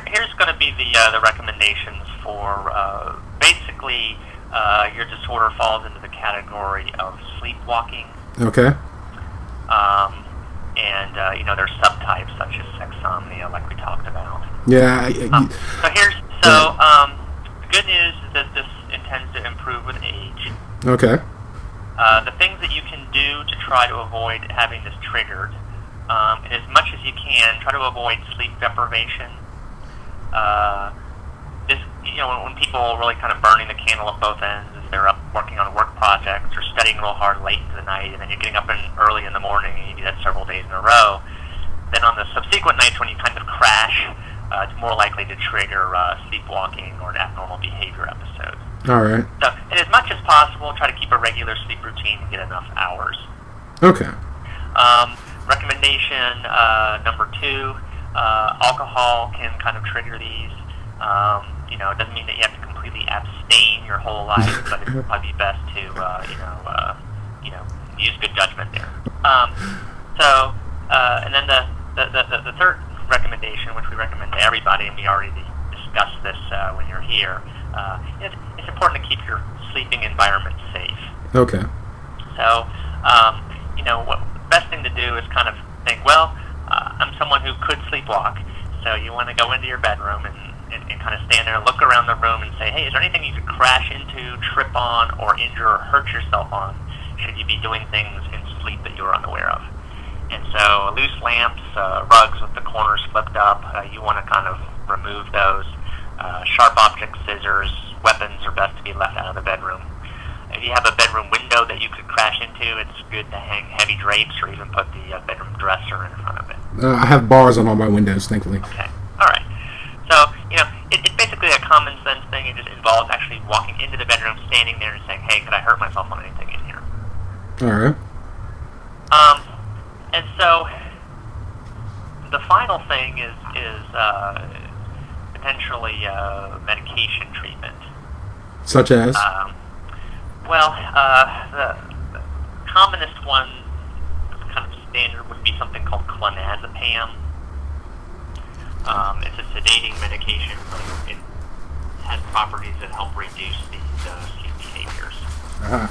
Here's going to be the recommendations for basically your disorder falls into the category of sleepwalking. Okay. And there's subtypes such as sexsomnia, like we talked about. Yeah. The good news is that this intends to improve with age. Okay. The things that you can do to try to avoid having this triggered, as much as you can, try to avoid sleep deprivation. When people are really kind of burning the candle at both ends, as they're up working on work projects or studying real hard late into the night, and then you're getting up early in the morning, and you do that several days in a row, then on the subsequent nights when you kind of crash, it's more likely to trigger sleepwalking or an abnormal behavior episode. All right. So, and as much as possible, try to keep a regular sleep routine and get enough hours. Okay. Recommendation number 2, alcohol can kind of trigger these. It doesn't mean that you have to completely abstain your whole life, but it would probably be best to, use good judgment there. And then the third recommendation, which we recommend to everybody, and we already discussed this when you're here, it's important to keep your sleeping environment safe. Okay. So, what the best thing to do is kind of think, well, I'm someone who could sleepwalk, so you want to go into your bedroom and kind of stand there and look around the room and say, hey, is there anything you could crash into, trip on, or injure or hurt yourself on should you be doing things in sleep that you're unaware of? And so loose lamps, rugs with the corners flipped up, you want to kind of remove those. Sharp objects, scissors, weapons are best to be left out of the bedroom. If you have a bedroom window that you could crash into, it's good to hang heavy drapes or even put the bedroom dresser in front of it. I have bars on all my windows, thankfully. Okay. All right. So, it's basically a common sense thing. It just involves actually walking into the bedroom, standing there and saying, hey, could I hurt myself on anything in here? All right. And so the final thing is potentially medication treatment. Such as? The commonest one, kind of standard, would be something called clonazepam. It's a sedating medication, but it has properties that help reduce these sleep behaviors. Uh-huh.